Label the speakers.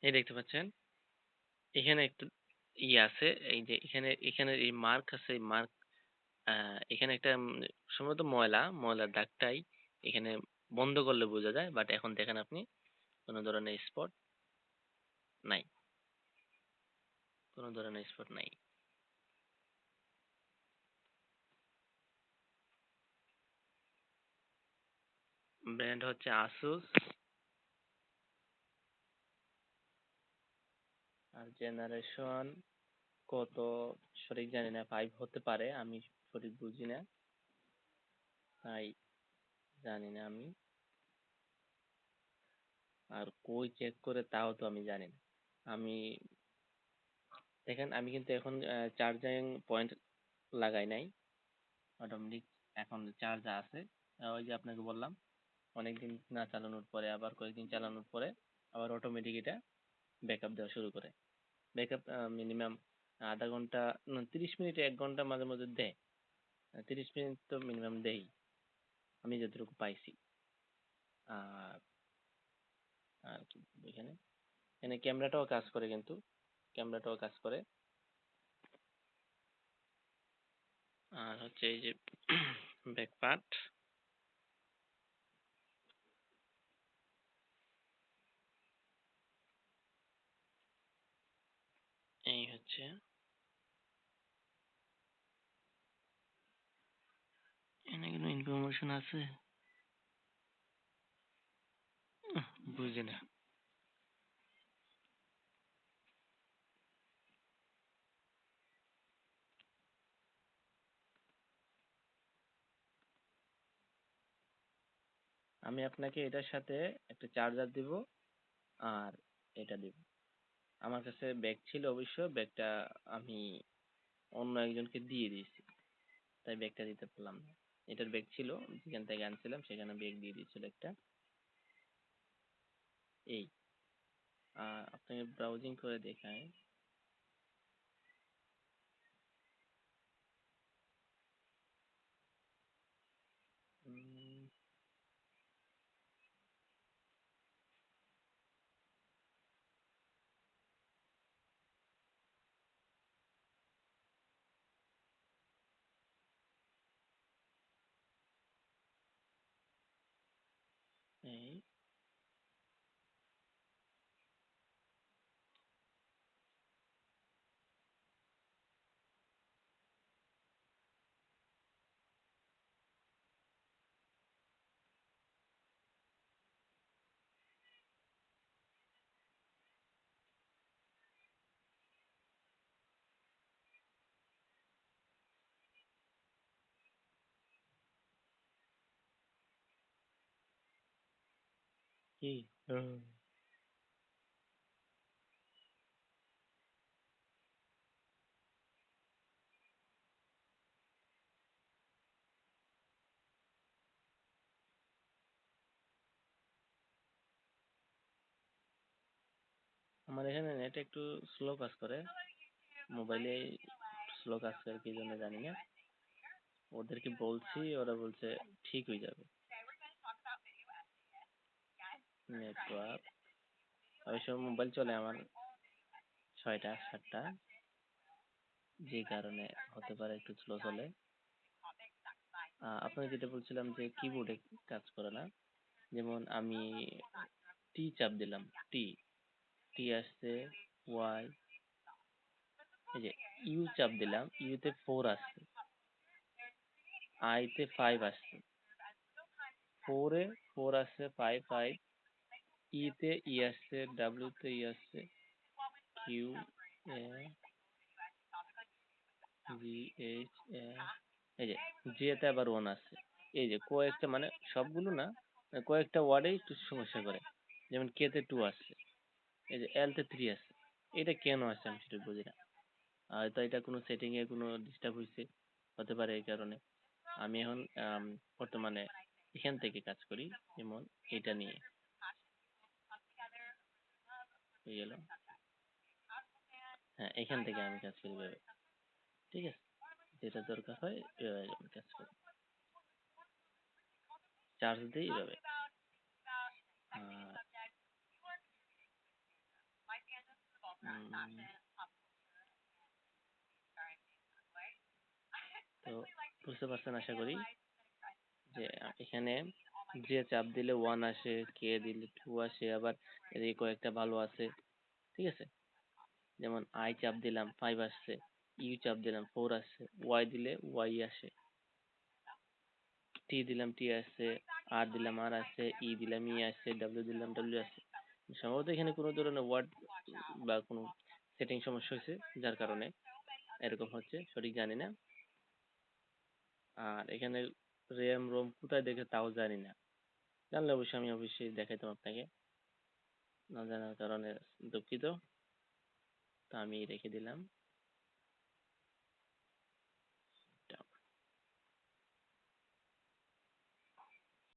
Speaker 1: এই দেখতে পাচ্ছেন এখানে একটু আছে, এই যে এখানে এখানে এই মার্ক আছে, এই মার্ক এখানে একটা সম্ভবত ময়লার দাগটাই এখানে বন্ধ করলে বোঝা যায়, বাট এখন দেখেন আপনি কোনো ধরনের স্পট নাই, কোনো ধরনের স্পট নাই। ব্র্যান্ড হচ্ছে আসুস, আর জেনারেশন কত সঠিক জানি না, 5 হতে পারে, আমি সঠিক বুঝি না, তাই জানি না আমি। আর কই চেক করে তাও তো আমি জানি না। আমি দেখেন আমি কিন্তু এখন চার্জিং পয়েন্ট লাগাই নাই, অটোমেটিক এখন চার্জ আছে। ওই যে আপনাকে বললাম অনেকদিন না চালানোর পরে আবার কয়েকদিন চালানোর পরে আবার অটোমেটিক এটা ব্যাকআপ দেওয়া শুরু করে। ব্যাকআপ মিনিমাম আধা ঘন্টা, 30 মিনিট, 1 ঘন্টা মাঝে মাঝে দেয়। 30 মিনিট তো মিনিমাম দেই আমি যতটুকু পাইছি। আর আর কি বলবো, এখানে এখানে ক্যামেরাটাও কাজ করে, কিন্তু ক্যামেরাটাও কাজ করে। আর হচ্ছে এই যে ব্যাক পার্ট, এই হচ্ছে, এখানে কোনো ইনফরমেশন আছে? বুঝি না। আমি আপনাকে এটার সাথে একটা চার্জার দিব, আর এটা দিব। আমার কাছে ব্যাগ ছিল অবশ্য, ব্যাগটা আমি অন্য একজনকে দিয়ে দিয়েছি, তাই ব্যাগটা দিতে পারলাম না। এটার ব্যাগ ছিল, যেখান থেকে আনছিলাম সেখানে ব্যাগ দিয়ে দিয়েছিল একটা। এই আপনাকে ব্রাউজিং করে দেখায়। উম, এই কি আমার এখানে নেট একটু স্লো কাজ করে, মোবাইলে স্লো কাজ করে কি জন্য জানি না। ওদেরকে বলছি, ওরা বলছে ঠিক হয়ে যাবে নেটওয়ার্ক। অবশ্য মোবাইল চলে আমার 6টা 7টা, যে কারণে হতে পারে একটু স্লো চলে। আপনাকে যেটা বলছিলাম যে কিবোর্ডে কাজ করে না, যেমন আমি টি চাপ দিলাম, টি টি আসছে, ওয়াই, এই যে ইউ চাপ দিলাম, ইউতে 4 আসছে, আইতে 5 আসছে, ফোরে 4 আসছে, 5 ইতে ই আসছে, ডাব্লিউতে ই আসছে, Q A G H A, এই যে জেতে আবার 1 আসছে। এই যে কয়েকটা মানে সবগুলো না, কয়েকটা ওয়ার্ডে একটু সমস্যা করে। যেমন কে তে 2 আসছে, এই যে এল তে 3 আসছে। এটা কেন আসছে আমি সেটা বুঝি না। হয়তো এটা কোনো সেটিং এ কোনো ডিস্টার্ব হয়েছে, হতে পারে এই কারণে। আমি এখন বর্তমানে এখান থেকে কাজ করি, যেমন এটা নিয়ে হয়ে গেল। হ্যাঁ, এখান থেকে আমি কাজ করি এভাবে। ঠিক আছে, যেটা দরকার হয় এভাবে আমি কাজ করি, চার্জ দিই এভাবে। আর তো বুঝতে পারছেন আশা করি যে এখানে যে চাপ দিলে 1 আসে, কে দিলে 2 আসে, আবার এদিকে কয়েকটা ভালো আছে, ঠিক আছে? যেমন আই চাপ দিলাম 5 আসছে, ইউ চাপ দিলাম 4 আসছে, ওয়াই দিলে ওয়াই আসে, টি দিলাম টি আসছে, আর দিলাম আর আসছে, ই দিলাম ই আসছে, ডাব্লিউ দিলাম ডাব্লিউ আসছে। সম্ভবত এখানে কোনো ধরনের ওয়ার্ড বা কোনো সেটিং সমস্যা হয়েছে, যার কারণে এরকম হচ্ছে, সঠিক জানি না। আর এখানে র্যাম রোম কোথায় দেখে তাও জানি না, জানলে অবশ্যই আমি অবশ্যই দেখাইতাম আপনাকে, না জানার কারণে দুঃখিত। তো আমি রেখে দিলাম।